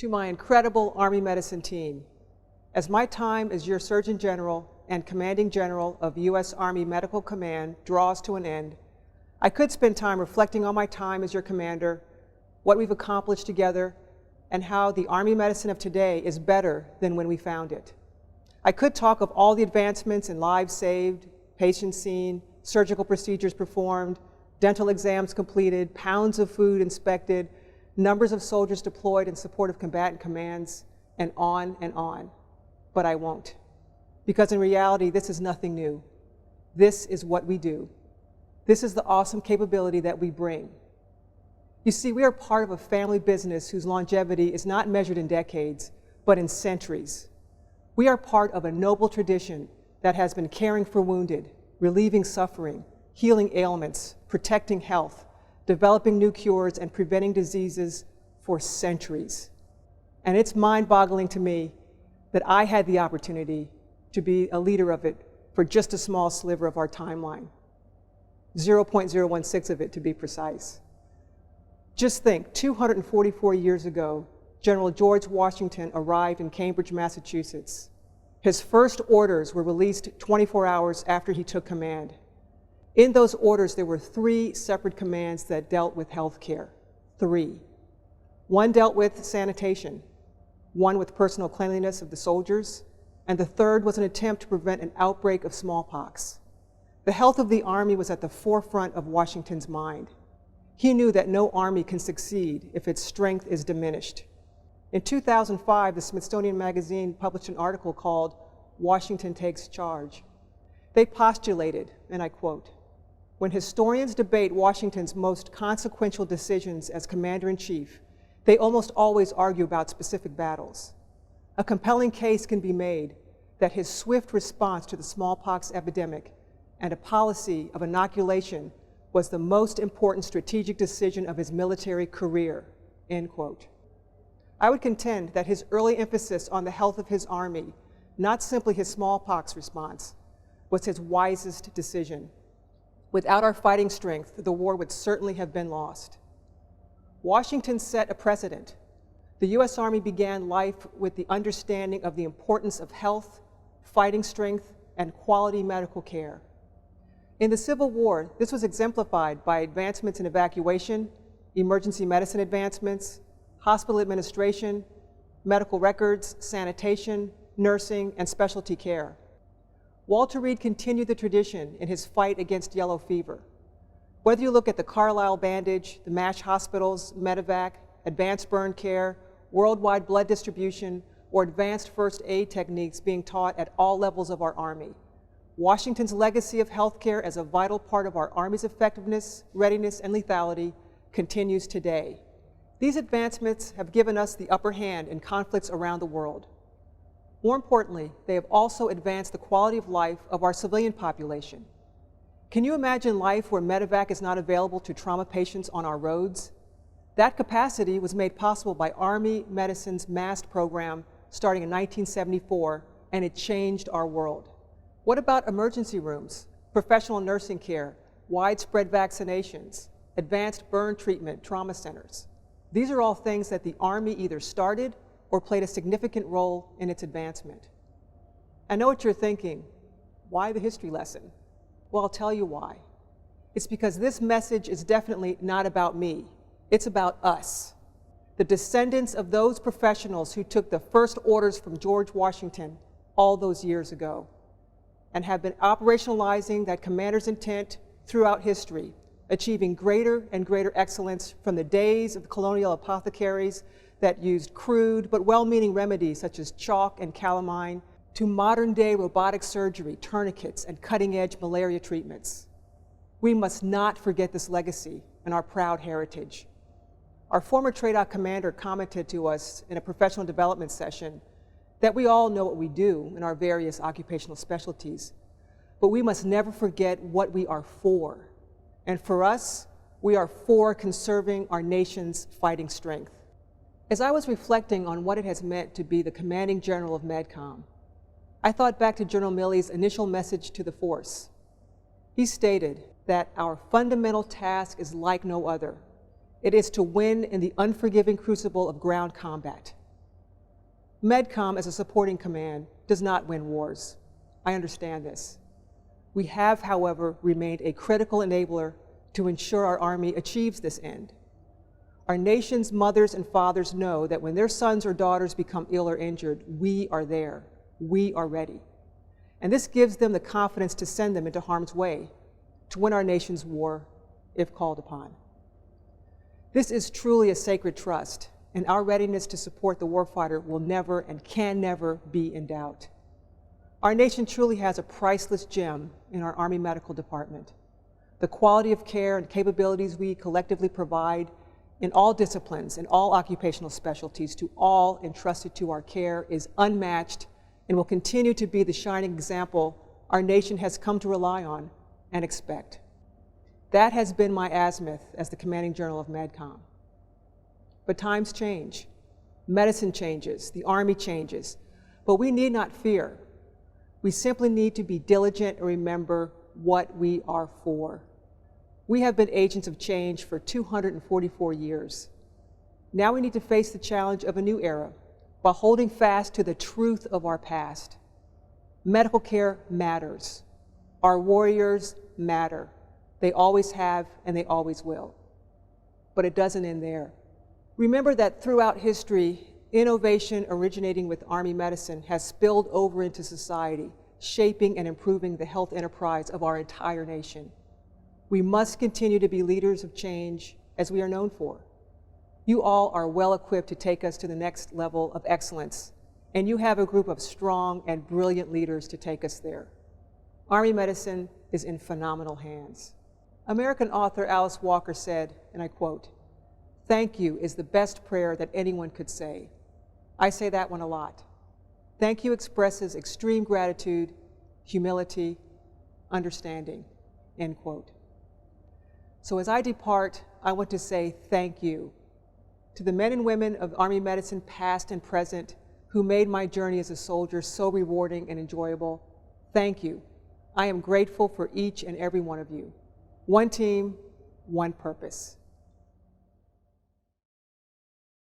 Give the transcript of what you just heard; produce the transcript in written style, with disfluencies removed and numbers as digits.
To my incredible Army medicine team, as my time as your Surgeon General and Commanding General of U.S. Army Medical Command draws to an end, I could spend time reflecting on my time as your commander, what we've accomplished together, and how the Army medicine of today is better than when we found it. I could talk of all the advancements in lives saved, patients seen, surgical procedures performed, dental exams completed, pounds of food inspected, numbers of soldiers deployed in support of combatant commands, and on. But I won't. Because in reality, this is nothing new. This is what we do. This is the awesome capability that we bring. You see, we are part of a family business whose longevity is not measured in decades, but in centuries. We are part of a noble tradition that has been caring for wounded, relieving suffering, healing ailments, protecting health, developing new cures, and preventing diseases for centuries. And it's mind-boggling to me that I had the opportunity to be a leader of it for just a small sliver of our timeline, 0.016 of it to be precise. Just think, 244 years ago, General George Washington arrived in Cambridge, Massachusetts. His first orders were released 24 hours after he took command. In those orders, there were 3 separate commands that dealt with healthcare. 3. One dealt with sanitation, one with personal cleanliness of the soldiers, and the third was an attempt to prevent an outbreak of smallpox. The health of the Army was at the forefront of Washington's mind. He knew that no Army can succeed if its strength is diminished. In 2005, the Smithsonian Magazine published an article called "Washington Takes Charge." They postulated, and I quote, "When historians debate Washington's most consequential decisions as Commander-in-Chief, they almost always argue about specific battles. A compelling case can be made that his swift response to the smallpox epidemic and a policy of inoculation was the most important strategic decision of his military career," end quote. I would contend that his early emphasis on the health of his Army, not simply his smallpox response, was his wisest decision. Without our fighting strength, the war would certainly have been lost. Washington set a precedent. The U.S. Army began life with the understanding of the importance of health, fighting strength, and quality medical care. In the Civil War, this was exemplified by advancements in evacuation, emergency medicine advancements, hospital administration, medical records, sanitation, nursing, and specialty care. Walter Reed continued the tradition in his fight against yellow fever. Whether you look at the Carlisle bandage, the MASH hospitals, medevac, advanced burn care, worldwide blood distribution, or advanced first aid techniques being taught at all levels of our Army, Washington's legacy of healthcare as a vital part of our Army's effectiveness, readiness, and lethality continues today. These advancements have given us the upper hand in conflicts around the world. More importantly, they have also advanced the quality of life of our civilian population. Can you imagine life where medevac is not available to trauma patients on our roads? That capacity was made possible by Army Medicine's MAST program starting in 1974, and it changed our world. What about emergency rooms, professional nursing care, widespread vaccinations, advanced burn treatment, trauma centers? These are all things that the Army either started or played a significant role in its advancement. I know what you're thinking. Why the history lesson? Well, I'll tell you why. It's because this message is definitely not about me. It's about us, the descendants of those professionals who took the first orders from George Washington all those years ago and have been operationalizing that commander's intent throughout history, achieving greater and greater excellence from the days of the colonial apothecaries that used crude but well-meaning remedies such as chalk and calamine to modern-day robotic surgery, tourniquets, and cutting-edge malaria treatments. We must not forget this legacy and our proud heritage. Our former TRADOC commander commented to us in a professional development session that we all know what we do in our various occupational specialties, but we must never forget what we are for. And for us, we are for conserving our nation's fighting strength. As I was reflecting on what it has meant to be the commanding general of MedCom, I thought back to General Milley's initial message to the force. He stated that our fundamental task is like no other. It is to win in the unforgiving crucible of ground combat. MedCom as a supporting command does not win wars. I understand this. We have, however, remained a critical enabler to ensure our Army achieves this end. Our nation's mothers and fathers know that when their sons or daughters become ill or injured, we are there. We are ready. And this gives them the confidence to send them into harm's way, to win our nation's war, if called upon. This is truly a sacred trust, and our readiness to support the warfighter will never and can never be in doubt. Our nation truly has a priceless gem in our Army Medical Department. The quality of care and capabilities we collectively provide in all disciplines and all occupational specialties to all entrusted to our care is unmatched and will continue to be the shining example our nation has come to rely on and expect. That has been my azimuth as the Commanding General of MedCom. But times change. Medicine changes, the Army changes, but we need not fear. We simply need to be diligent and remember what we are for. We have been agents of change for 244 years. Now we need to face the challenge of a new era while holding fast to the truth of our past. Medical care matters. Our warriors matter. They always have and they always will. But it doesn't end there. Remember that throughout history, innovation originating with Army medicine has spilled over into society, shaping and improving the health enterprise of our entire nation. We must continue to be leaders of change as we are known for. You all are well equipped to take us to the next level of excellence, and you have a group of strong and brilliant leaders to take us there. Army medicine is in phenomenal hands. American author Alice Walker said, and I quote, "Thank you is the best prayer that anyone could say." I say that one a lot. Thank you expresses extreme gratitude, humility, understanding, end quote. So as I depart, I want to say thank you to the men and women of Army medicine, past and present, who made my journey as a soldier so rewarding and enjoyable. Thank you. I am grateful for each and every one of you. One team, one purpose.